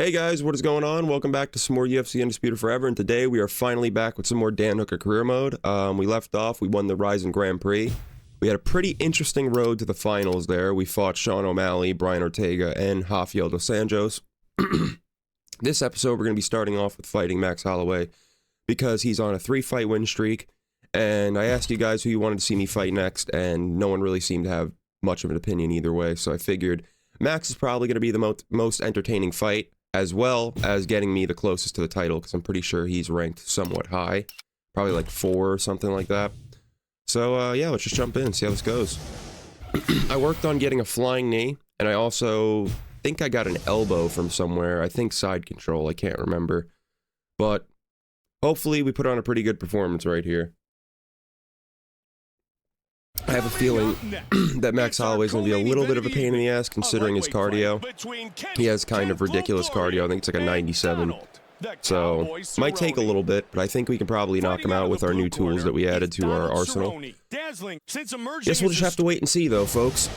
Hey guys, what is going on? Welcome back to some more UFC Undisputed Forever, and today we are finally back with some more Dan Hooker career mode. We left off, we won the Ryzen Grand Prix. We had a pretty interesting road to the finals there. We fought Sean O'Malley, Brian Ortega, and Rafael dos Anjos. This episode, we're going to be starting off with fighting Max Holloway because he's on a 3-fight win streak, and I asked you guys who you wanted to see me fight next, and no one really seemed to have much of an opinion either way, so I figured Max is probably going to be the most entertaining fight, as well as getting me the closest to the title, because I'm pretty sure he's ranked somewhat high. Probably like 4 or something like that. So, yeah, let's just jump in and see how this goes. I worked on getting a flying knee, and I also think I got an elbow from somewhere. I think side control, I can't remember. But hopefully we put on a pretty good performance right here. I have a feeling that Max Holloway's going to be a little bit of a pain in the ass considering his cardio. He has kind of ridiculous cardio. I think it's like a 97. So, might take a little bit, but I think we can probably knock him out with our new tools that we added to our arsenal. Guess we'll just have to wait and see though, folks.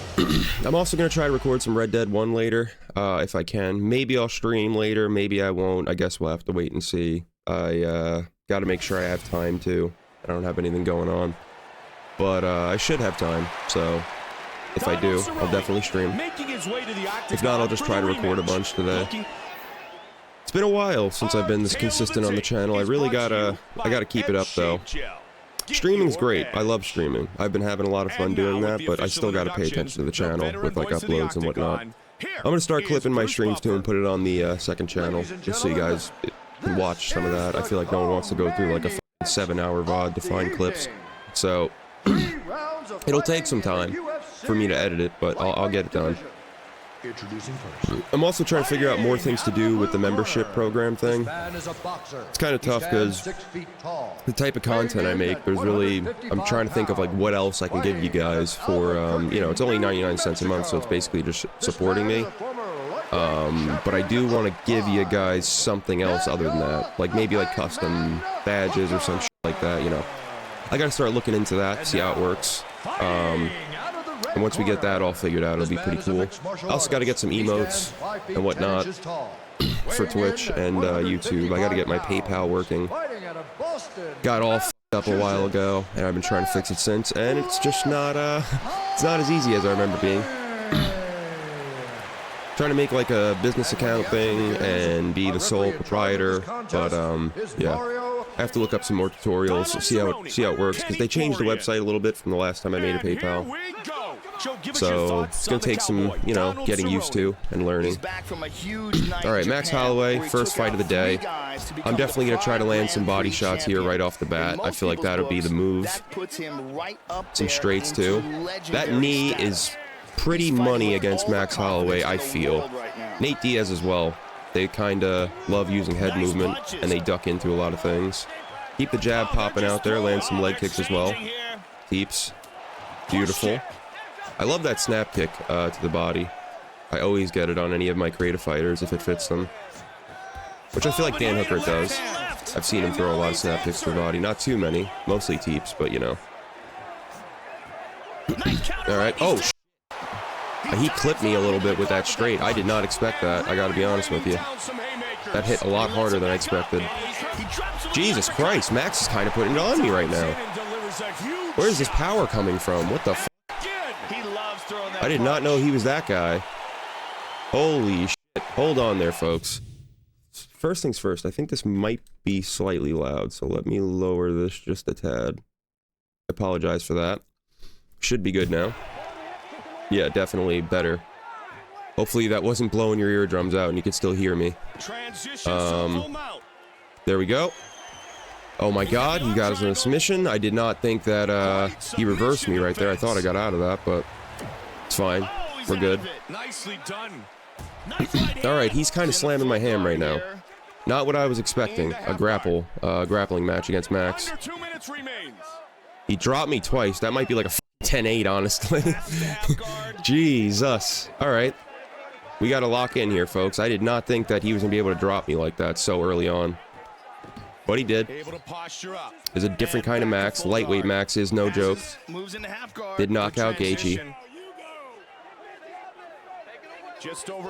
I'm also going to try to record some Red Dead 1 later, if I can. Maybe I'll stream later, maybe I won't. I guess we'll have to wait and see. I got to make sure I have time too. I don't have anything going on. But I should have time, so if I do, I'll definitely stream. If not, I'll just try to record a bunch today. It's been a while since I've been this consistent on the channel. I really gotta keep it up though. Streaming's great. I love streaming. I've been having a lot of fun doing that, but I still gotta pay attention to the channel with like uploads and whatnot. I'm gonna start clipping my streams too and put it on the second channel, just so you guys can watch some of that. I feel like no one wants to go through like a 7-hour VOD to find clips, so it'll take some time for me to edit it, but I'll get it done. I'm also trying to figure out more things to do with the membership program thing. It's kind of tough because the type of content I make, I'm trying to think of like what else I can give you guys for, you know, it's only 99 cents a month, so it's basically just supporting me. But I do want to give you guys something else other than that, like maybe like custom badges or some shit like that, you know. I gotta start looking into that, see how it works. And once we get that all figured out, it'll be pretty cool. I also gotta get some emotes and whatnot for Twitch and YouTube. I gotta get my PayPal working. Got all f***ed up a while ago, and I've been trying to fix it since, and it's just not, it's not as easy as I remember being. Trying to make like a business account thing and be the sole proprietor, but yeah. I have to look up some more tutorials, see how it works, because they changed the website a little bit from the last time I made a PayPal. So it's gonna take some, you know, getting used to and learning. Alright, Max Holloway, first fight of the day. I'm definitely gonna try to land some body shots here right off the bat. I feel like that'll be the move. Some straights too. That knee is pretty money against Max Holloway, I feel. Nate Diaz as well. They kinda love using head movement, and they duck into a lot of things. Keep the jab popping out there, land some leg kicks as well. Keeps. Beautiful. I love that snap kick to the body. I always get it on any of my creative fighters if it fits them. Which I feel like Dan Hooker does. I've seen him throw a lot of snap kicks to the body. Not too many. Mostly teeps, but you know. Alright. Oh, he clipped me a little bit with that straight. I did not expect that. I gotta be honest with you. That hit a lot harder than I expected. Jesus Christ, Max is kind of putting it on me right now. Where is this power coming from? What the f***? I did not know he was that guy. Holy shit. Hold on there, folks. First things first, I think this might be slightly loud, so let me lower this just a tad. I apologize for that. Should be good now. Yeah, definitely better. Hopefully that wasn't blowing your eardrums out and you could still hear me. There we go. Oh my god, he got us in a submission. I did not think that he reversed me right there. I thought I got out of that, but it's fine. We're good. Alright, he's kind of slamming my ham right now. Not what I was expecting. A grappling match against Max. He dropped me twice. That might be like a 10-8, honestly. Jesus. Alright. We gotta lock in here, folks. I did not think that he was gonna be able to drop me like that so early on. But he did. There's a different kind of Max. Lightweight Max is no joke. Did knock out Gaethje.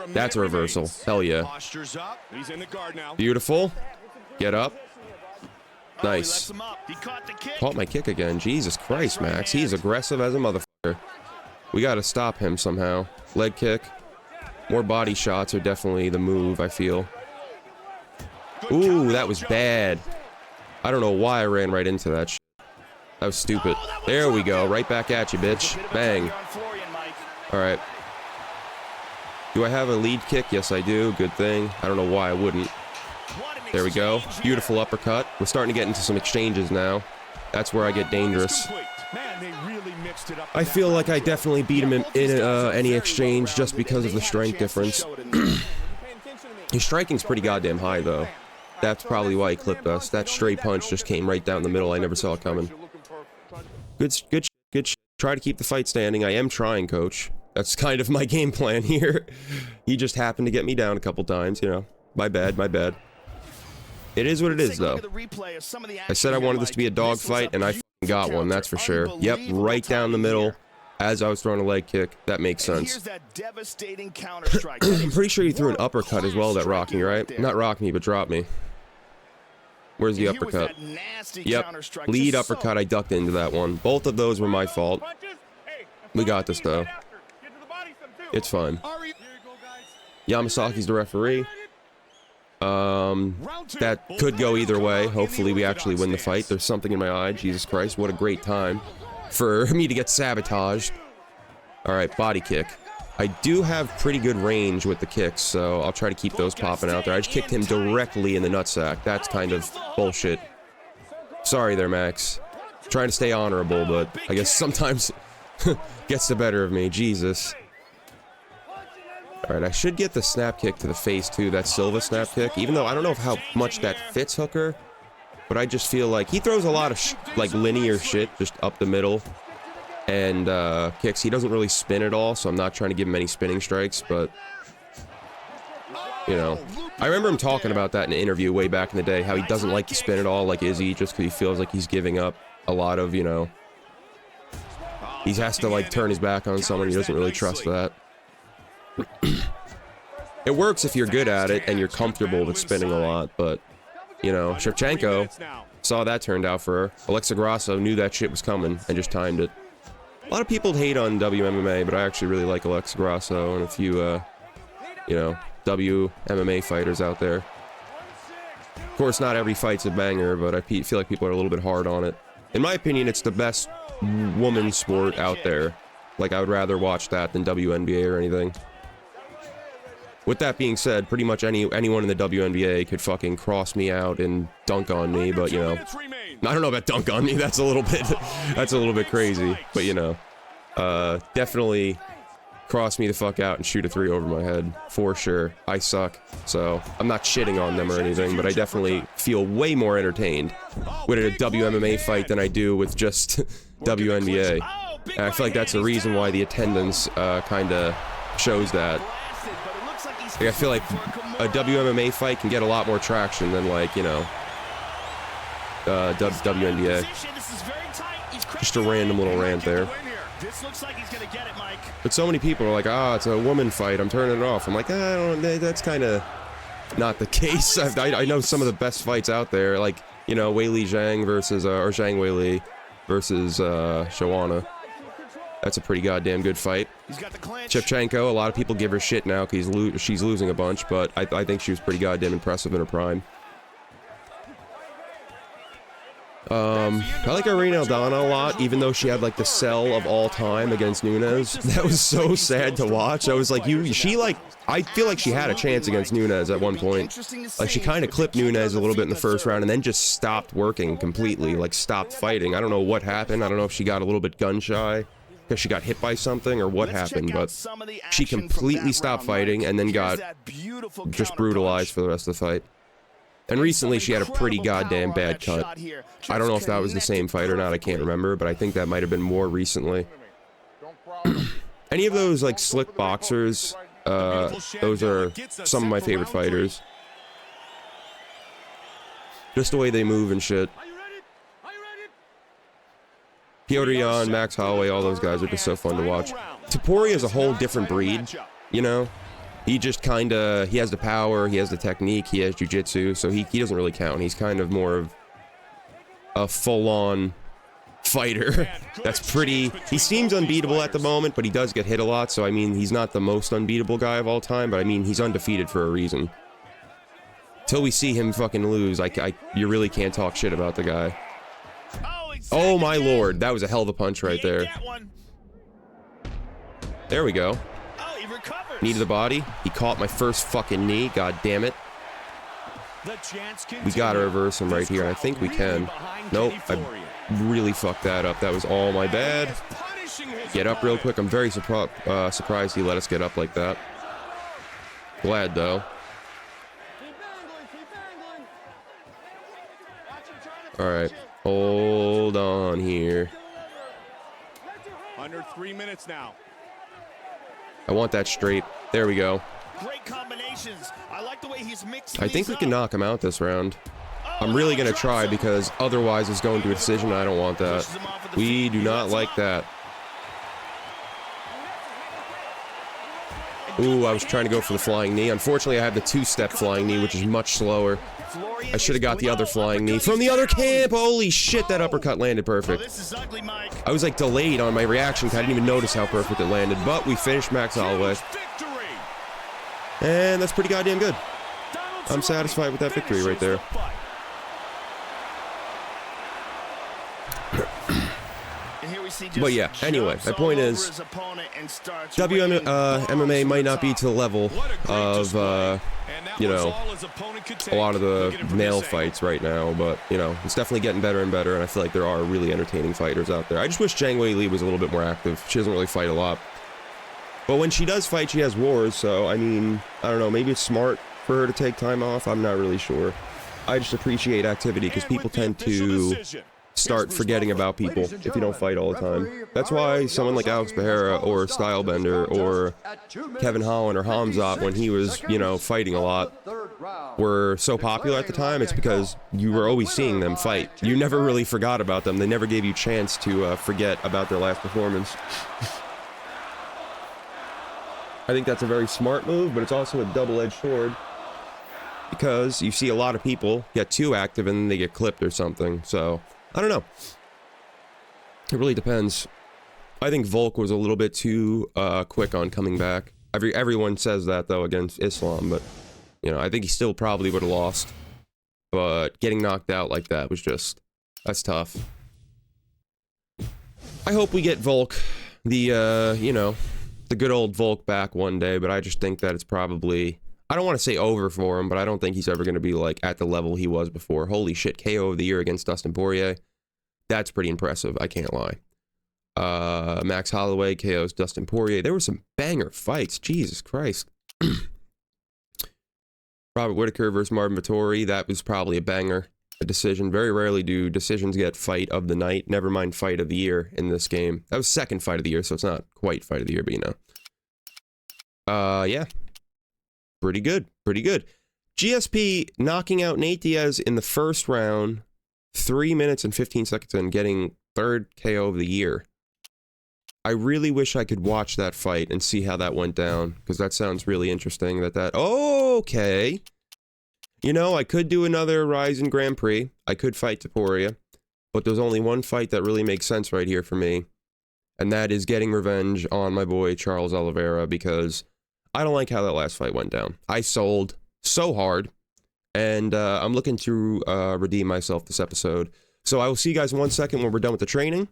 That's a reversal. Hell yeah. Beautiful. Get up. Nice. Caught my kick again. Jesus Christ, Max. He's aggressive as a motherfucker. We got to stop him somehow. Leg kick. More body shots are definitely the move, I feel. Ooh, that was bad. I don't know why I ran right into that shit. That was stupid. There we go. Right back at you, bitch. Bang. Alright. Do I have a lead kick? Yes, I do. Good thing. I don't know why I wouldn't. There we go. Beautiful uppercut. We're starting to get into some exchanges now. That's where I get dangerous. I feel like I definitely beat him in any exchange just because of the strength difference. His striking's pretty goddamn high, though. That's probably why he clipped us. That straight punch just came right down the middle. I never saw it coming. Good. Try to keep the fight standing. I am trying, coach. That's kind of my game plan here. He just happened to get me down a couple times, you know. My bad. It is what it is, though. I said I wanted this to be a dogfight, and I got one, that's for sure. Yep, right down the middle as I was throwing a leg kick. That makes sense. I'm pretty sure you threw an uppercut as well that rocked me, right? Not rocked me, but dropped me. Where's the uppercut? Yep, lead uppercut. I ducked into that one. Both of those were my fault. We got this, though. It's fine. Yamasaki's the referee. That could go either way. Hopefully we actually win the fight. There's something in my eye. Jesus Christ, what a great time for me to get sabotaged. Alright, body kick. I do have pretty good range with the kicks, so I'll try to keep those popping out there. I just kicked him directly in the nutsack. That's kind of bullshit. Sorry there, Max. Trying to stay honorable, but I guess sometimes gets the better of me. Jesus. Alright, I should get the snap kick to the face, too. That Silva snap kick. Even though I don't know how much that fits Hooker. But I just feel like he throws a lot of, like, linear shit just up the middle. And, kicks. He doesn't really spin at all, so I'm not trying to give him any spinning strikes, but... You know. I remember him talking about that in an interview way back in the day, how he doesn't like to spin at all, like Izzy, just because he feels like he's giving up a lot of, you know... He has to, like, turn his back on someone. He doesn't really trust that. It works if you're good at it and you're comfortable with spinning a lot, but, you know, Shevchenko saw that turned out for her. Alexa Grasso knew that shit was coming and just timed it. A lot of people hate on WMMA, but I actually really like Alexa Grasso and a few, you know, WMMA fighters out there. Of course, not every fight's a banger, but I feel like people are a little bit hard on it. In my opinion, it's the best women's sport out there. Like, I would rather watch that than WNBA or anything. With that being said, pretty much anyone in the WNBA could fucking cross me out and dunk on me, but, you know, I don't know about dunk on me. That's a little bit crazy, but, you know, definitely cross me the fuck out and shoot a 3 over my head for sure. I suck, so I'm not shitting on them or anything, but I definitely feel way more entertained with a WMMA fight than I do with just WNBA. And I feel like that's the reason why the attendance kind of shows that. Like, I feel like a WMMA fight can get a lot more traction than, like, you know, WNBA. Just a random little rant there. But so many people are like, ah, it's a woman fight, I'm turning it off. I'm like, I don't know, that's kind of not the case. I know some of the best fights out there, like, you know, Weili Zhang versus, or Zhang Weili versus Shawana. That's a pretty goddamn good fight. Shevchenko, a lot of people give her shit now because she's losing a bunch, but I think she was pretty goddamn impressive in her prime. I like Irene Aldana a lot, even though she had like the sell of all time against Nunes. That was so sad to watch. I was like, I feel like she had a chance against Nunes at one point. Like, she kind of clipped Nunes a little bit in the first round and then just stopped working completely, like stopped fighting. I don't know what happened. I don't know if she got a little bit gun shy because she got hit by something or what happened, but she completely stopped fighting and then got just brutalized for the rest of the fight. And recently she had a pretty goddamn bad cut. I don't know if that was the same fight or not, I can't remember, but I think that might have been more recently. Any of those like slick boxers, those are some of my favorite fighters. Just the way they move and shit. Petr Yan, Max Holloway, all those guys are just so fun to watch. Topuria is a whole different breed, you know? He just kind of, he has the power, he has the technique, he has jiu-jitsu, so he doesn't really count. He's kind of more of a full-on fighter. That's pretty, he seems unbeatable at the moment, but he does get hit a lot, so I mean, he's not the most unbeatable guy of all time, but I mean, he's undefeated for a reason. Till we see him fucking lose, you really can't talk shit about the guy. Oh my lord, that was a hell of a punch right there. There we go. Knee to the body. He caught my first fucking knee, god damn it. We gotta reverse him right here, and I think we can. Nope, I really fucked that up. That was all my bad. Get up real quick. I'm very surprised he let us get up like that. Glad though. Alright, hold on here. Under 3 minutes now. I want that straight. There we go. Great combinations. I like the way he's mixed. I think we can knock him out this round. I'm really going to try because otherwise it's going to a decision. I don't want that. We do not like that. Ooh, I was trying to go for the flying knee. Unfortunately, I have the two-step flying knee, which is much slower. I should have got the other flying knee from the other camp. Holy shit, that uppercut landed perfect. I was like delayed on my reaction because I didn't even notice how perfect it landed. But we finished Max Holloway. And that's pretty goddamn good. I'm satisfied with that victory right there. But yeah, anyway, my point is, MMA might not be to the level of, you know, a lot of the male fights right now, but, you know, it's definitely getting better and better, and I feel like there are really entertaining fighters out there. I just wish Zhang Weili was a little bit more active. She doesn't really fight a lot. But when she does fight, she has wars, so, I mean, I don't know, maybe it's smart for her to take time off. I'm not really sure. I just appreciate activity, because people tend to start forgetting about people if you don't fight all the time. That's why someone like Alex Pereira or Stylebender or Kevin Holland or Hamzat, when he was, you know, fighting a lot, were so popular at the time. It's because you were always seeing them fight. You never really forgot about them. They never gave you a chance to forget about their last performance. I think that's a very smart move, but it's also a double-edged sword, because you see a lot of people get too active and then they get clipped or something. So I don't know. It really depends. I think Volk was a little bit too quick on coming back. Everyone says that, though, against Islam, but, you know, I think he still probably would have lost. But getting knocked out like that was just, that's tough. I hope we get Volk, the, you know, the good old Volk back one day, but I just think that it's probably, I don't want to say over for him, but I don't think he's ever going to be, like, at the level he was before. Holy shit, KO of the year against Dustin Poirier. That's pretty impressive, I can't lie. Max Holloway KOs Dustin Poirier. There were some banger fights, Jesus Christ. Robert Whittaker versus Marvin Vettori, that was probably a banger. A decision. Very rarely do decisions get fight of the night, never mind fight of the year in this game. That was second fight of the year, so it's not quite fight of the year, but you know. Yeah. Pretty good. Pretty good. GSP knocking out Nate Diaz in the first round, 3 minutes and 15 seconds in, getting third KO of the year. I really wish I could watch that fight and see how that went down, because that sounds really interesting. Oh, okay. You know, I could do another Ryzen Grand Prix. I could fight Taporia, but there's only one fight that really makes sense right here for me, and that is getting revenge on my boy Charles Oliveira, because I don't like how that last fight went down. I sold so hard, and I'm looking to redeem myself this episode. So I will see you guys in 1 second when we're done with the training,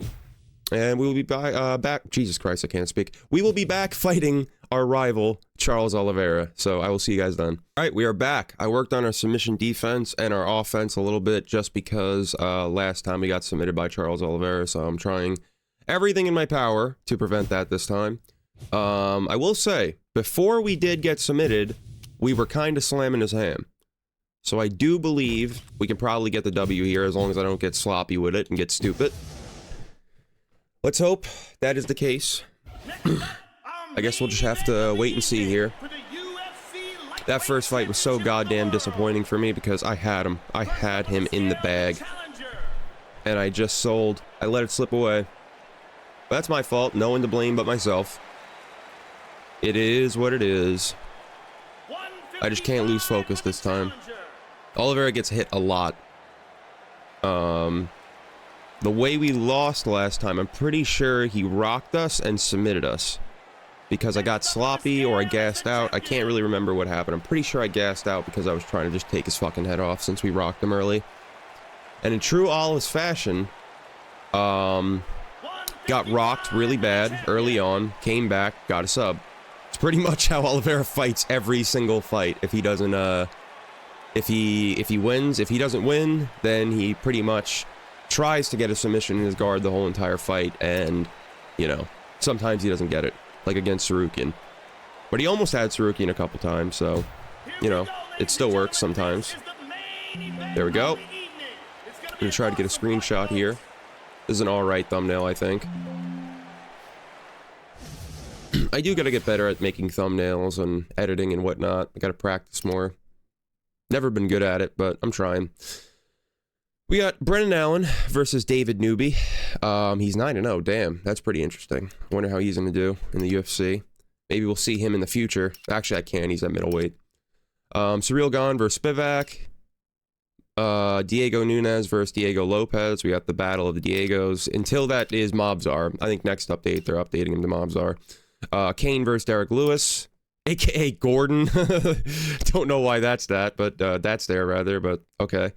and we will be back. Jesus Christ, I can't speak. We will be back fighting our rival, Charles Oliveira. So I will see you guys then. All right, we are back. I worked on our submission defense and our offense a little bit, just because last time we got submitted by Charles Oliveira, so I'm trying everything in my power to prevent that this time. I will say, before we did get submitted, we were kind of slamming his ham. So I do believe we can probably get the W here, as long as I don't get sloppy with it and get stupid. Let's hope that is the case. I guess we'll just have to wait and see here. That first fight was so goddamn disappointing for me, because I had him. I had him in the bag. And I just sold. I let it slip away. But that's my fault. No one to blame but myself. It is what it is. I just can't lose focus this time. Oliveira gets hit a lot. The way we lost last time, I'm pretty sure he rocked us and submitted us. Because I got sloppy or I gassed out. I can't really remember what happened. I'm pretty sure I gassed out because I was trying to just take his fucking head off since we rocked him early. And in true Olive's fashion, got rocked really bad early on, came back, got a sub. It's pretty much how Oliveira fights every single fight. If he doesn't, if he wins, if he doesn't win, then he pretty much tries to get a submission in his guard the whole entire fight, and, you know, sometimes he doesn't get it, like against Sarukian. But he almost had Sarukian a couple times, so, you know, it still works sometimes. There we go. I'm gonna try to get a screenshot here. This is an alright thumbnail, I think. I do gotta get better at making thumbnails and editing and whatnot. I gotta practice more. Never been good at it, but I'm trying. We got Brennan Allen versus David Newby. He's 9-0. Damn, that's pretty interesting. I wonder how he's gonna do in the UFC. Maybe we'll see him in the future. Actually, I can. He's at middleweight. Surreal Gone versus Spivak. Diego Nunes versus Diego Lopez. We got the battle of the Diegos. Until that is Mobzar. I think next update, they're updating him to Mobzar. Kane versus Derek Lewis, aka Gordon. Don't know why that's that, but that's there rather, but okay.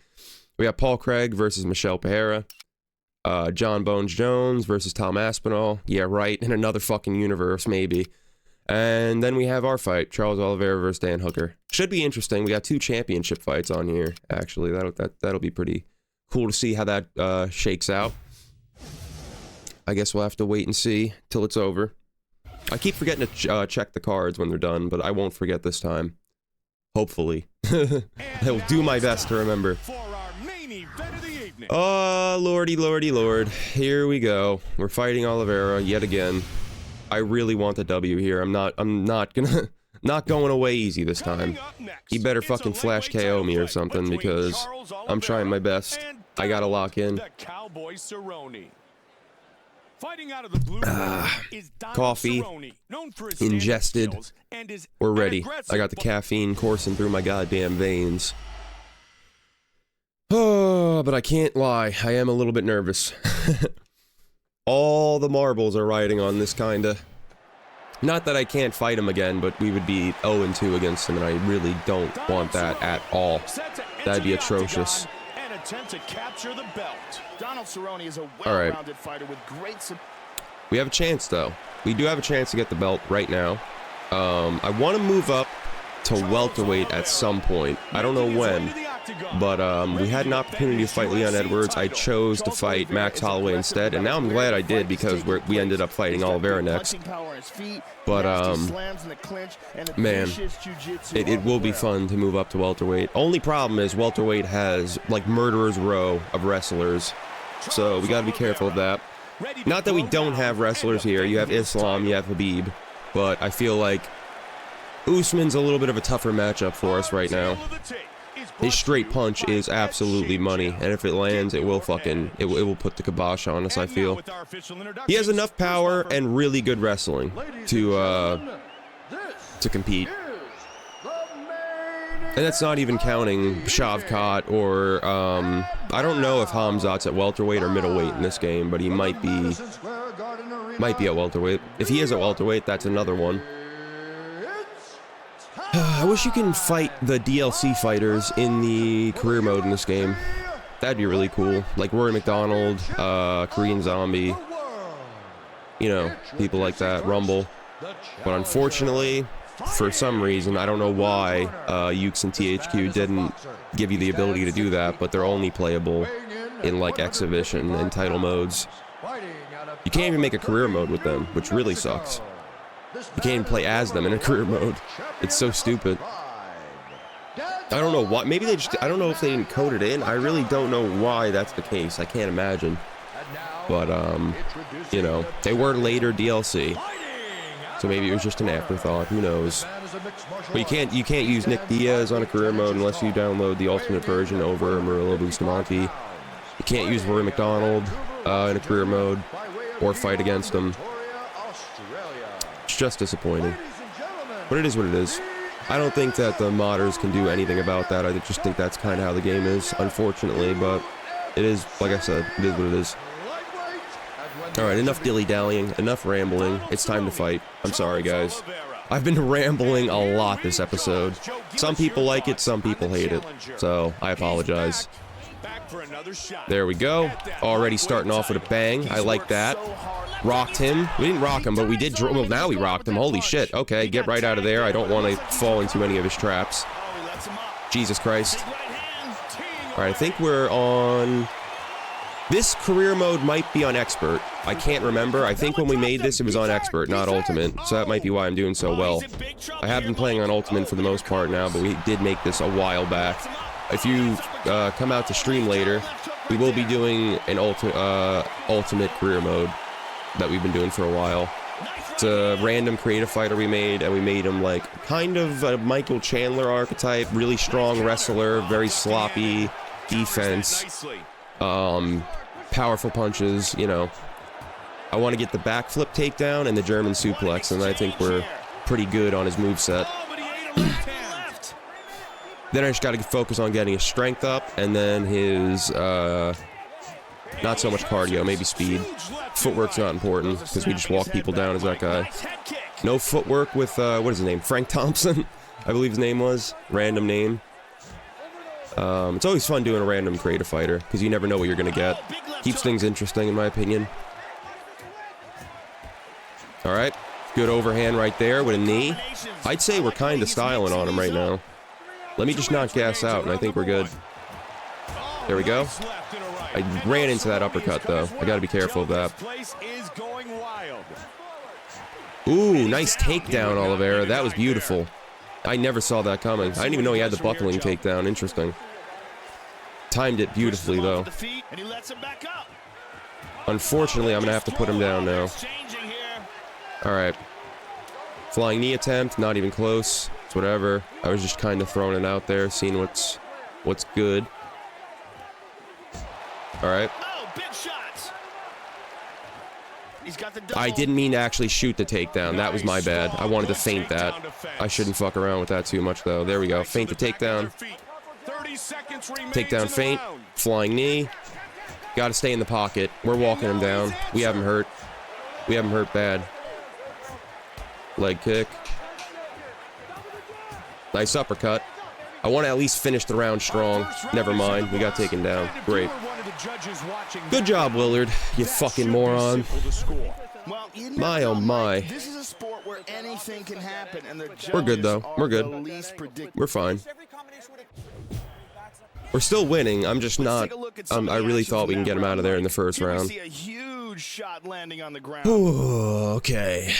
We got Paul Craig versus Michelle Pereira. John Bones Jones versus Tom Aspinall. Yeah, right, in another fucking universe, maybe. And then we have our fight, Charles Oliveira versus Dan Hooker. Should be interesting. We got 2 championship fights on here, actually. That'll be pretty cool to see how that shakes out. I guess we'll have to wait and see till it's over. I keep forgetting to check the cards when they're done, but I won't forget this time. Hopefully. I will do my best to remember. Oh, lordy, lordy, lord. Here we go. We're fighting Oliveira yet again. I really want the W here. I'm not going away easy this time. He better fucking flash KO me or something, because I'm trying my best. I gotta lock in. Coffee ingested. We're ready. I got the caffeine coursing through my goddamn veins. Oh, but I can't lie. I am a little bit nervous. All the marbles are riding on this, kinda. Not that I can't fight him again, but we would be 0-2 against him, and I really don't want that at all. That'd be atrocious. Alright. We have a chance, though. We do have a chance to get the belt right now. I want to move up to welterweight at some point. I don't know when. But we had an opportunity to fight Leon Edwards. I chose to fight Max Holloway instead, and now I'm glad I did, because we ended up fighting Oliveira next. But man, it will be fun to move up to welterweight. Only problem is welterweight has like murderer's row of wrestlers, so we gotta be careful of that. Not that we don't have wrestlers here. You have Islam, you have Habib, but I feel like Usman's a little bit of a tougher matchup for us right now. His straight punch is absolutely money, and if it lands, it will put the kibosh on us, I feel. He has enough power and really good wrestling to compete. And that's not even counting Shavkat or, I don't know if Hamzat's at welterweight or middleweight in this game, but he might be at welterweight. If he is at welterweight, that's another one. I wish you can fight the DLC fighters in the career mode in this game. That'd be really cool. Like Rory McDonald, Korean Zombie, you know, people like that, Rumble. But unfortunately, for some reason, I don't know why, Ukes and THQ didn't give you the ability to do that, but they're only playable in like exhibition and title modes. You can't even make a career mode with them, which really sucks. You can't even play as them in a career mode. It's so stupid. I don't know why. Maybe they just, I don't know if they didn't code it in. I really don't know why that's the case. I can't imagine. But, you know, they were later DLC. So maybe it was just an afterthought. Who knows? But you can't use Nick Diaz on a career mode unless you download the ultimate version over Murillo Bustamante. You can't use Rory McDonald in a career mode or fight against him. It's just disappointing. But it is what it is. I don't think that the modders can do anything about that. I just think that's kind of how the game is, unfortunately, but it is, like I said, it is what it is. Alright, enough dilly-dallying, enough rambling. It's time to fight. I'm sorry, guys. I've been rambling a lot this episode. Some people like it, some people hate it. So, I apologize. There we go. Already starting off with a bang. I like that. Rocked him. We didn't rock him, but we did. Well, now we rocked him. Holy shit. Okay, get right out of there. I don't want to fall into any of his traps. Jesus Christ. Alright, I think we're on... This career mode might be on expert. I can't remember. I think when we made this, it was on expert, not ultimate. So that might be why I'm doing so well. I have been playing on ultimate for the most part now, but we did make this a while back. If you come out to stream later, we will be doing an ultimate career mode that we've been doing for a while. It's a random creative fighter we made, and we made him like kind of a Michael Chandler archetype, really strong wrestler, very sloppy defense, powerful punches, you know. I want to get the backflip takedown and the German suplex, and I think we're pretty good on his moveset. Then I just got to focus on getting his strength up, and then his, not so much cardio, maybe speed. Footwork's not important, because we just walk people down as that guy. No footwork with, what is his name? Frank Thompson, I believe his name was. Random name. It's always fun doing a random creative fighter, because you never know what you're going to get. Keeps things interesting, in my opinion. Alright, good overhand right there with a knee. I'd say we're kind of styling on him right now. Let me just not gas out, and I think we're good. There we go. I ran into that uppercut, though. I gotta be careful of that. Ooh, nice takedown, Oliveira. That was beautiful. I never saw that coming. I didn't even know he had the buckling takedown. Interesting. Timed it beautifully, though. Unfortunately, I'm gonna have to put him down now. Alright. Flying knee attempt, not even close. It's whatever. I was just kind of throwing it out there, seeing what's good. Alright. I didn't mean to actually shoot the takedown. That was my bad. I wanted to feint that. I shouldn't fuck around with that too much, though. There we go. Feint the takedown. Takedown feint. Flying knee. Gotta stay in the pocket. We're walking him down. We have him hurt. We have him hurt bad. Leg kick. Nice uppercut. I want to at least finish the round strong. Never mind. We got taken down. Great. Good job, Willard. You fucking moron. My oh my. This is a sport where anything can happen, and we're good, though. We're good. We're fine. We're still winning. I'm just not... I really thought we can get him out of there in the first round. Okay.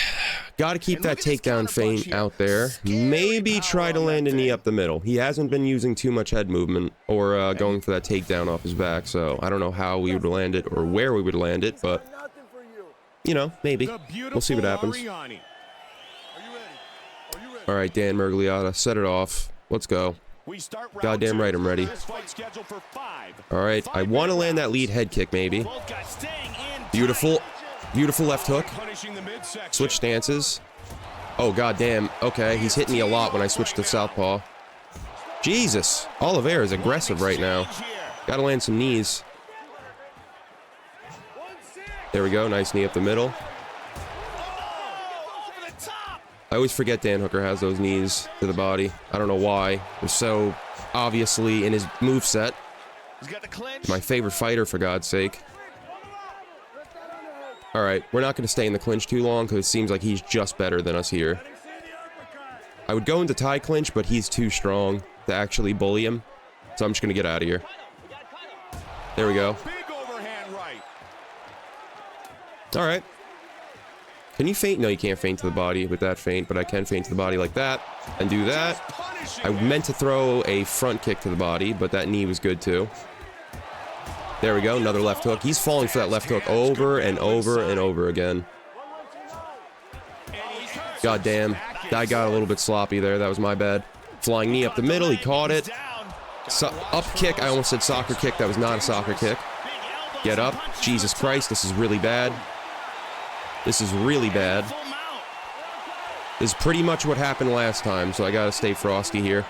Gotta keep that takedown feint out there. Maybe try to land a knee up the middle. He hasn't been using too much head movement or going for that takedown off his back, so I don't know how we would land it or where we would land it, but, you know, maybe. We'll see what happens. Alright, Dan Mergliotta, set it off. Let's go. Goddamn right, I'm ready. Alright, I want to land that lead head kick, maybe. Beautiful. Beautiful left hook. Switch stances. Oh, goddamn. Okay, he's hitting me a lot when I switch to southpaw. Jesus. Oliveira is aggressive right now. Gotta land some knees. There we go. Nice knee up the middle. I always forget Dan Hooker has those knees to the body. I don't know why. They're so obviously in his moveset. My favorite fighter, for God's sake. Alright, we're not going to stay in the clinch too long because it seems like he's just better than us here. I would go into tie clinch, but he's too strong to actually bully him. So I'm just going to get out of here. There we go. Alright. Can you feint? No, you can't feint to the body with that feint, but I can feint to the body like that and do that. I meant to throw a front kick to the body, but that knee was good too. There we go, another left hook. He's falling for that left hook over and over and over again. God damn. I got a little bit sloppy there. That was my bad. Flying knee up the middle. He caught it. Up kick. I almost said soccer kick. That was not a soccer kick. Get up. Jesus Christ, this is really bad. This is really bad. This is pretty much what happened last time, so I gotta stay frosty here.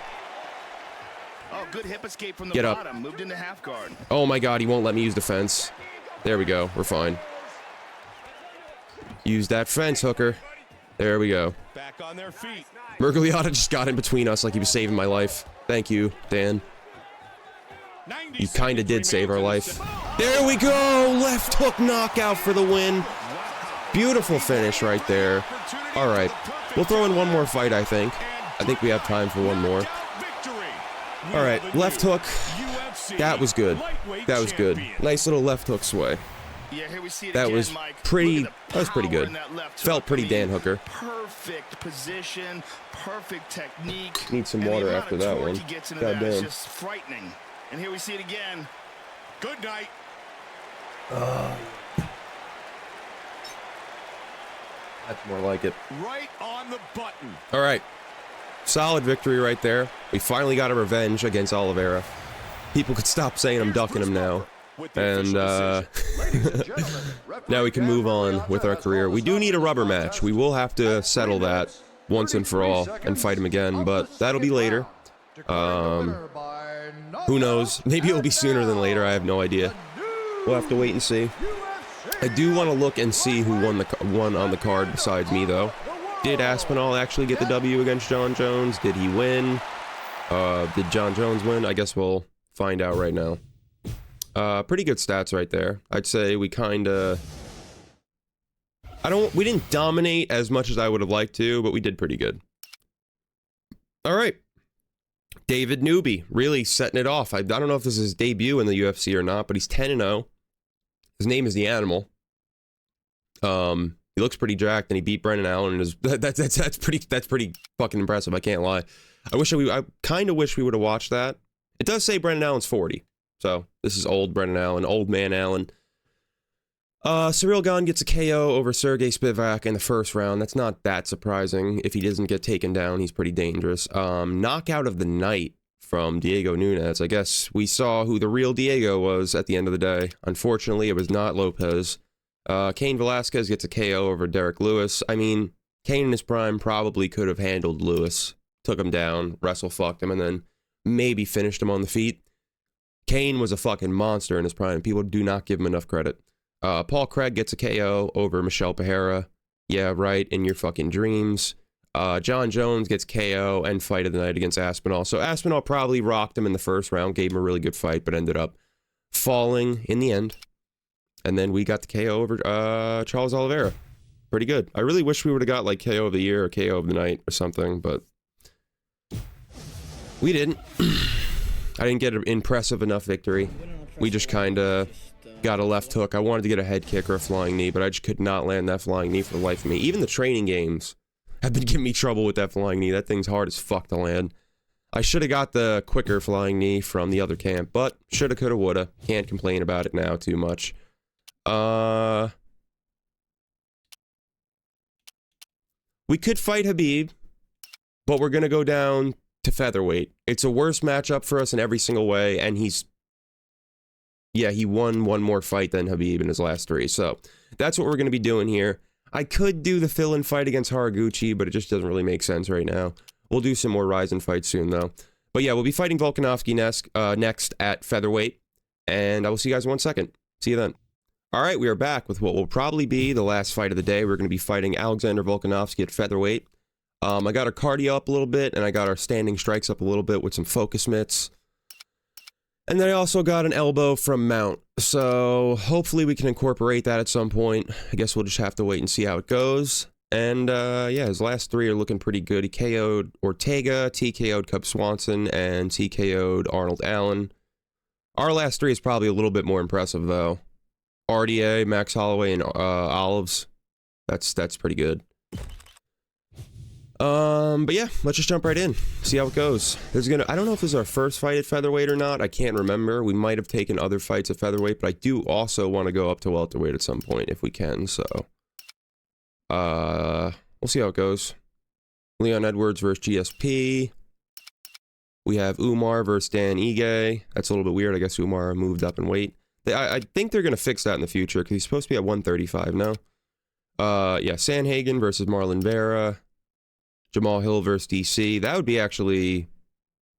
Oh, good hip escape from the Get up. bottom. Moved into half guard. Oh my god, he won't let me use the fence. There we go, we're fine. Use that fence, Hooker. There we go. Back on their feet. Mergliotta just got in between us like he was saving my life. Thank you, Dan. You kinda did save our life. There we go! Left hook knockout for the win. Beautiful finish right there. Alright, we'll throw in one more fight, I think. I think we have time for one more. Alright, left hook. That was good. That was good. Nice little left hook sway. Yeah, here we see it That again, was Mike. pretty, Look at the that was pretty power good. in that left Felt hook. pretty I mean, Dan Hooker. Perfect position, perfect technique. Need some and the water amount after of that torque one. he gets into God that is damn. just frightening. And here we see it again. Good night. That's more like it. Right on the button. Alright. Solid victory right there. We finally got a revenge against Oliveira. People could stop saying I'm ducking him now. And, now we can move on with our career. We do need a rubber match. We will have to settle that once and for all and fight him again, but that'll be later. Who knows? Maybe it'll be sooner than later. I have no idea. We'll have to wait and see. I do want to look and see who won on the card besides me, though. Did Aspinall actually get the W against John Jones? Did he win? Did John Jones win? I guess we'll find out right now. Pretty good stats right there. I'd say we kinda... we didn't dominate as much as I would have liked to, but we did pretty good. Alright. David Newby, really setting it off. I don't know if this is his debut in the UFC or not, but he's 10-0. His name is The Animal. He looks pretty jacked, and he beat Brendan Allen. And that's pretty fucking impressive. I can't lie. I kind of wish we would have watched that. It does say Brendan Allen's 40, so this is old Brendan Allen, old man Allen. Cyril Gane gets a KO over Sergey Spivak in the first round. That's not that surprising. If he doesn't get taken down, he's pretty dangerous. Knockout of the night from Diego Nunes. I guess we saw who the real Diego was at the end of the day. Unfortunately, it was not Lopez. Cain Velasquez gets a KO over Derek Lewis. I mean, Cain in his prime probably could have handled Lewis. Took him down, wrestle-fucked him, and then maybe finished him on the feet. Cain was a fucking monster in his prime. People do not give him enough credit. Paul Craig gets a KO over Michel Pereira. Yeah, right, in your fucking dreams. John Jones gets KO and fight of the night against Aspinall. So Aspinall probably rocked him in the first round, gave him a really good fight, but ended up falling in the end. And then we got the KO over Charles Oliveira. Pretty good. I really wish we would have got like KO of the year or KO of the night or something, but we didn't. I didn't get an impressive enough victory. We just kind of got a left hook. I wanted to get a head kick or a flying knee, but I just could not land that flying knee for the life of me. Even the training games have been giving me trouble with that flying knee. That thing's hard as fuck to land. I should have got the quicker flying knee from the other camp, but shoulda, coulda, woulda. Can't complain about it now too much. We could fight Khabib, but we're gonna go down to featherweight. It's a worse matchup for us in every single way, and he won one more fight than Khabib in his last three, so that's what we're going to be doing here. I could do the fill-in fight against Haraguchi, but it just doesn't really make sense right now. We'll do some more Ryzen fights soon, though. But yeah, we'll be fighting Volkanovski next at featherweight, and I will see you guys in 1 second. See you then. Alright, we are back with what will probably be the last fight of the day. We're going to be fighting Alexander Volkanovski at featherweight. I got our cardio up a little bit, and I got our standing strikes up a little bit with some focus mitts. And then I also got an elbow from Mount. So hopefully we can incorporate that at some point. I guess we'll just have to wait and see how it goes. And yeah, his last three are looking pretty good. He KO'd Ortega, TKO'd Cub Swanson, and TKO'd Arnold Allen. Our last three is probably a little bit more impressive, though. RDA, Max Holloway, and Olives. That's pretty good. But yeah, let's just jump right in. See how it goes. I don't know if this is our first fight at featherweight or not. I can't remember. We might have taken other fights at featherweight, but I do also want to go up to welterweight at some point if we can, so. We'll see how it goes. Leon Edwards versus GSP. We have Umar versus Dan Ige. That's a little bit weird. I guess Umar moved up in weight. I think they're going to fix that in the future because he's supposed to be at 135 now. Yeah, Sanhagen versus Marlon Vera. Jamal Hill versus DC. That would be actually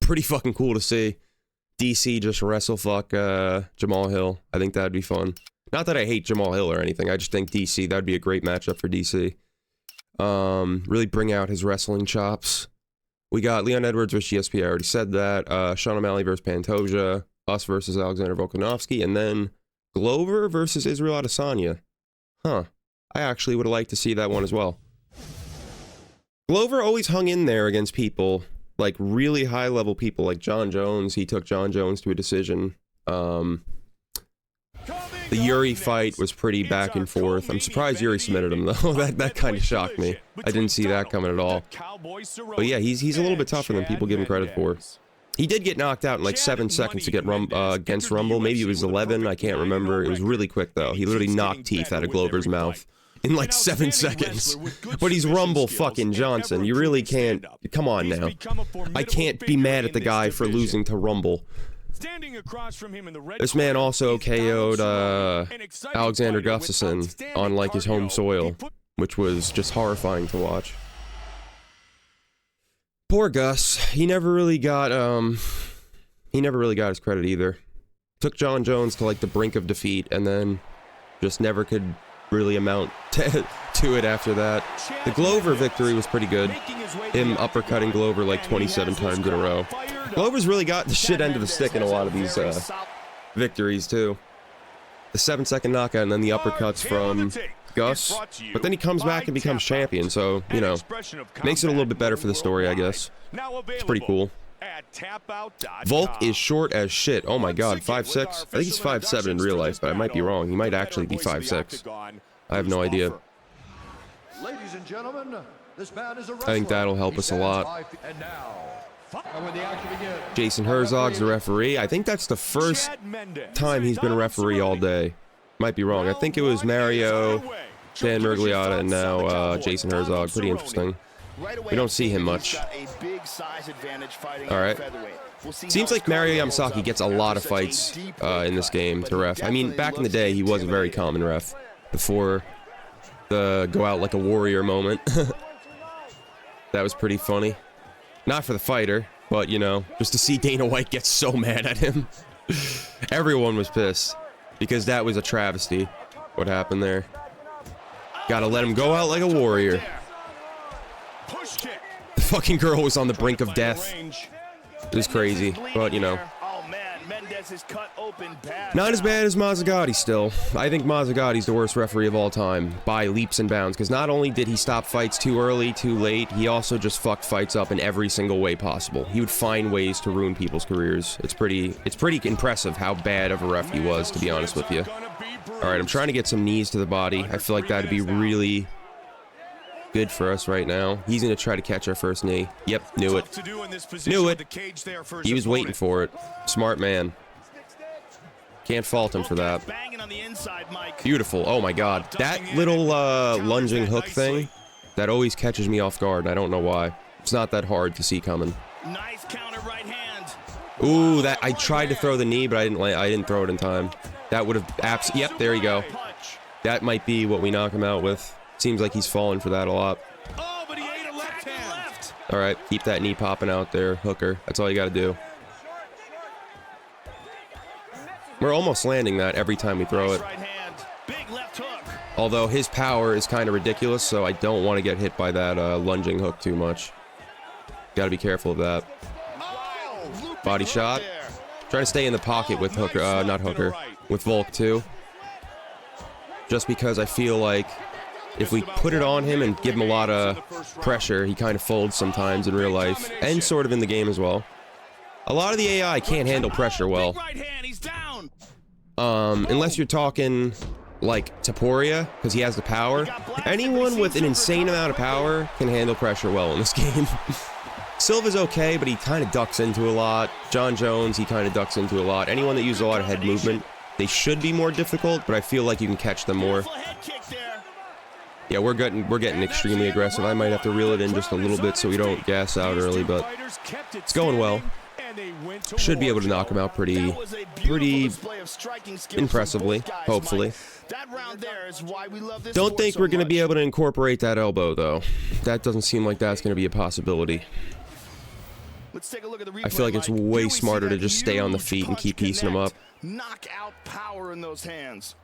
pretty fucking cool to see. DC just wrestle fuck Jamal Hill. I think that'd be fun. Not that I hate Jamal Hill or anything. I just think DC, that'd be a great matchup for DC. Really bring out his wrestling chops. We got Leon Edwards versus GSP. I already said that. Sean O'Malley versus Pantoja. Us versus Alexander Volkanovski. And then Glover versus Israel Adesanya. Huh. I actually would have liked to see that one as well. Glover always hung in there against people, like really high-level people like John Jones. He took John Jones to a decision. The Yuri fight was pretty back and forth. I'm surprised Yuri submitted him, though. that kind of shocked me. I didn't see that coming at all. But yeah, he's a little bit tougher than people give him credit for. He did get knocked out in like 7 seconds to get against Rumble. Maybe it was 11. I can't remember. It was really quick, though. He literally knocked teeth out of Glover's mouth in like 7 seconds. But he's Rumble fucking Johnson. You really can't... Come on now. I can't be mad at the guy for losing to Rumble. This man also KO'd Alexander Gustafsson on like his home soil, which was just horrifying to watch. Poor Gus. He never really got his credit either. Took John Jones to like the brink of defeat and then just never could really amount to it after that. The Glover victory was pretty good. Him uppercutting Glover like 27 times in a row. Glover's really got the shit end of the stick in a lot of these victories too. The 7-second knockout and then the uppercuts from Gus. But then he comes back and becomes champion, so, you know, makes it a little bit better for the story, I guess. It's pretty cool. Volk is short as shit. Oh my god, 5'6"? I think he's 5'7" in real life, but I might be wrong. He might actually be 5'6". I have no idea. Ladies and gentlemen, this man is a I think that'll help us a lot. Jason Herzog's the referee. I think that's the first time he's been a referee all day. Might be wrong. I think it was Mario, Dan Mergliotta, and now Jason Herzog. Pretty interesting. We don't see him much. Alright. Seems like Mario Yamasaki gets a lot of fights in this game to ref. I mean, back in the day, he was a very common ref. Before the go out like a warrior moment. That was pretty funny. Not for the fighter, but, you know, just to see Dana White get so mad at him. Everyone was pissed. Because that was a travesty, what happened there. Gotta let him go out like a warrior. The fucking girl was on the brink of death. It was crazy, but, you know. Not as bad as Mazzagatti still. I think Mazzagatti's the worst referee of all time, by leaps and bounds, because not only did he stop fights too early, too late, he also just fucked fights up in every single way possible. He would find ways to ruin people's careers. It's pretty impressive how bad of a ref he was, to be honest with you. Alright, I'm trying to get some knees to the body. I feel like that'd be really good for us right now. He's gonna try to catch our first knee. Yep, knew it. Knew it. He was waiting for it. Smart man. Can't fault him for that. Beautiful. Oh my god. That little lunging hook thing, that always catches me off guard. I don't know why. It's not that hard to see coming. Nice counter right hand. Ooh, that I tried to throw the knee, but I didn't throw it in time. That would have yep, there you go. That might be what we knock him out with. Seems like he's falling for that a lot. Oh, but he ate a left hand. All right, keep that knee popping out there, hooker. That's all you got to do. We're almost landing that every time we throw it. Although his power is kind of ridiculous, so I don't want to get hit by that lunging hook too much. Got to be careful of that. Body shot. Trying to stay in the pocket with Hooker, not Hooker, with Volk too. Just because I feel like if we put it on him and give him a lot of pressure, he kind of folds sometimes in real life, and sort of in the game as well. A lot of the AI can't handle pressure well. Unless you're talking like Taporia, because he has the power. Anyone with an insane amount of power can handle pressure well in this game. Silva's okay, but he kind of ducks into a lot. John Jones, he kind of ducks into a lot. Anyone that uses a lot of head movement, they should be more difficult, but I feel like you can catch them more. Yeah, we're getting extremely aggressive. I might have to reel it in just a little bit so we don't gas out early, but it's going well. Should be able to knock him out pretty impressively, hopefully. Don't think we're going to be able to incorporate that elbow, though. That doesn't seem like that's going to be a possibility. I feel like it's way smarter to just stay on the feet and keep piecing him up. Knockout power in those hands.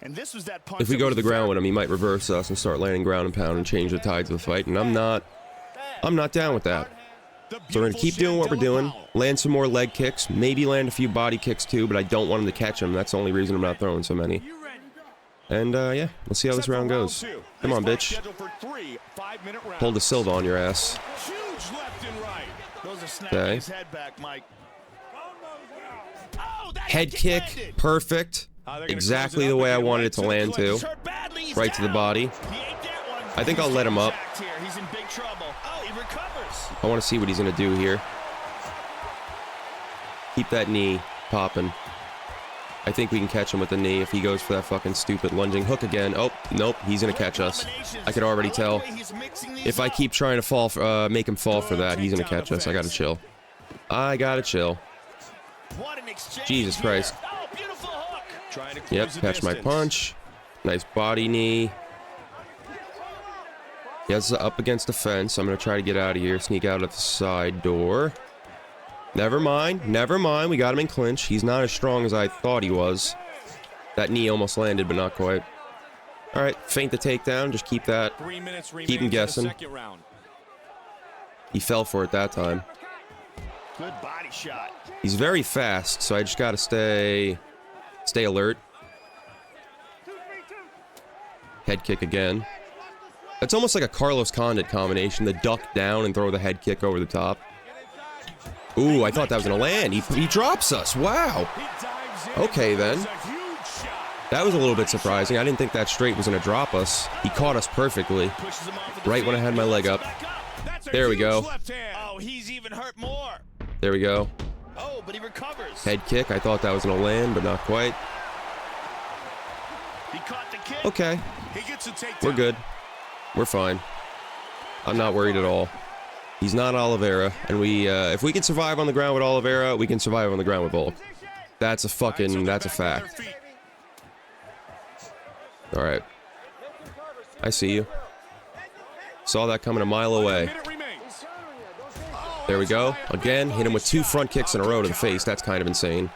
And this was that punch. If we go to the ground with him, he might reverse us and start landing ground and pound and change the tides of the fight, and I'm not down with that. So we're going to keep doing what we're doing, land some more leg kicks, maybe land a few body kicks too, but I don't want him to catch him. That's the only reason I'm not throwing so many. And yeah, let's see how this round goes. Come on, bitch. Hold the Silva on your ass. Okay. Head kick, perfect. Exactly the way I wanted it to land too. Right to the body. I think I'll let him up. I want to see what he's going to do here. Keep that knee popping. I think we can catch him with the knee if he goes for that fucking stupid lunging hook again. Oh, nope, he's going to catch us. I could already tell. If I keep trying to make him fall for that, he's going to catch us. I got to chill. I got to chill. Jesus Christ. Yep, catch my punch. Nice body knee. He has up against the fence. I'm going to try to get out of here. Sneak out of the side door. Never mind. Never mind. We got him in clinch. He's not as strong as I thought he was. That knee almost landed, but not quite. All right. Feint the takedown. Just keep that. Keep him guessing. He fell for it that time. Good body shot. He's very fast, so I just got to stay alert. Head kick again. It's almost like a Carlos Condit combination. The duck down and throw the head kick over the top. Ooh, I thought that was going to land. He drops us. Wow. Okay, then. That was a little bit surprising. I didn't think that straight was going to drop us. He caught us perfectly. Right when I had my leg up. There we go. Oh, he's even hurt more. There we go. Oh, but he recovers. Head kick. I thought that was going to land, but not quite. He caught the kick. Okay. He gets a takedown. We're good. We're fine. I'm not worried at all. He's not Oliveira, and if we can survive on the ground with Oliveira, we can survive on the ground with Volk. That's a fact. All right. I see you. Saw that coming a mile away. There we go. Again, hit him with 2 front kicks in a row to the face. That's kind of insane.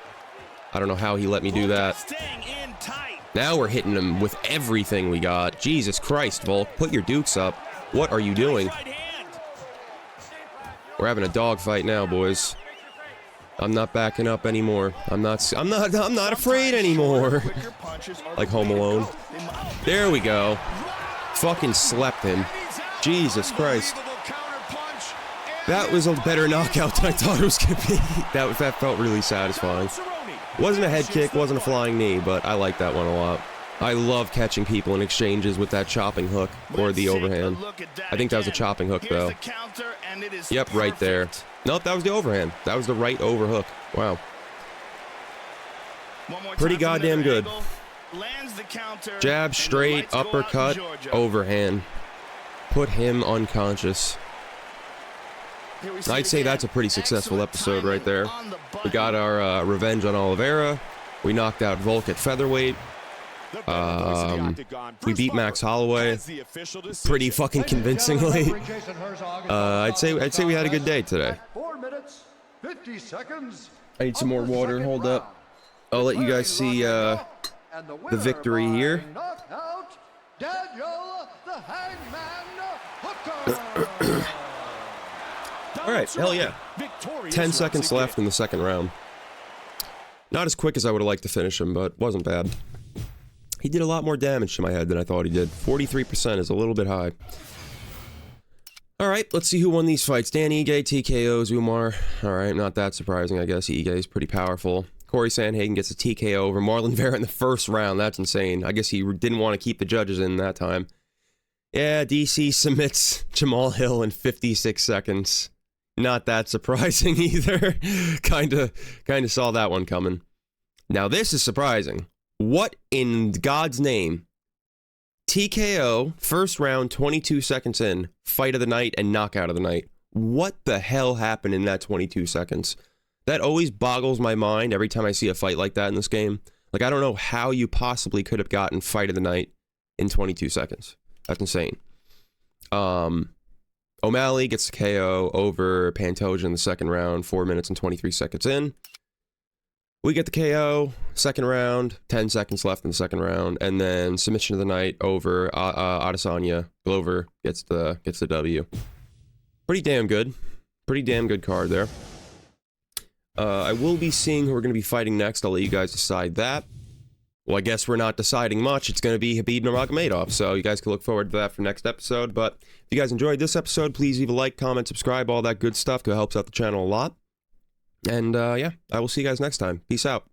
I don't know how he let me do that. Now we're hitting him with everything we got. Jesus Christ, Volk. Put your dukes up. What are you doing? We're having a dogfight now, boys. I'm not backing up anymore. I'm not afraid anymore. Like Home Alone. There we go. Fucking slept him. Jesus Christ. That was a better knockout than I thought it was going to be. That felt really satisfying. Wasn't a head kick, wasn't a flying knee, but I like that one a lot. I love catching people in exchanges with that chopping hook or the overhand. I think that was a chopping hook, though. Yep, right there. Nope, that was the overhand. That was the right overhook. Wow. Pretty goddamn good. Jab, straight, uppercut, overhand. Put him unconscious. I'd say that's a pretty successful episode right there. We got our revenge on Oliveira. We knocked out Volk at featherweight. We beat Max Holloway pretty fucking convincingly. I'd say we had a good day today. 4 minutes, 50 seconds. I need some more water. Hold up. I'll let you guys see the victory here. Knockout, Daniel the Hangman Hooker. All right, hell yeah. 10 seconds left in the second round. Not as quick as I would have liked to finish him, but wasn't bad. He did a lot more damage to my head than I thought he did. 43% is a little bit high. All right, let's see who won these fights. Dan Ige, TKOs, Umar. All right, not that surprising, I guess. Ige is pretty powerful. Corey Sandhagen gets a TKO over Marlon Vera in the first round. That's insane. I guess he didn't want to keep the judges in that time. Yeah, DC submits Jamal Hill in 56 seconds. Not that surprising either. Kinda saw that one coming. Now this is surprising. What in God's name? TKO, first round, 22 seconds in, fight of the night and knockout of the night. What the hell happened in that 22 seconds? That always boggles my mind every time I see a fight like that in this game. Like, I don't know how you possibly could have gotten fight of the night in 22 seconds. That's insane. O'Malley gets the KO over Pantoja in the second round, 4 minutes and 23 seconds in. We get the KO, second round, 10 seconds left in the second round, and then submission of the night over Adesanya. Glover gets the W. Pretty damn good. Pretty damn good card there. I will be seeing who we're going to be fighting next. I'll let you guys decide that. Well, I guess we're not deciding much. It's going to be Khabib Nurmagomedov, so you guys can look forward to that for next episode. But if you guys enjoyed this episode, please leave a like, comment, subscribe, all that good stuff. It helps out the channel a lot. And yeah, I will see you guys next time. Peace out.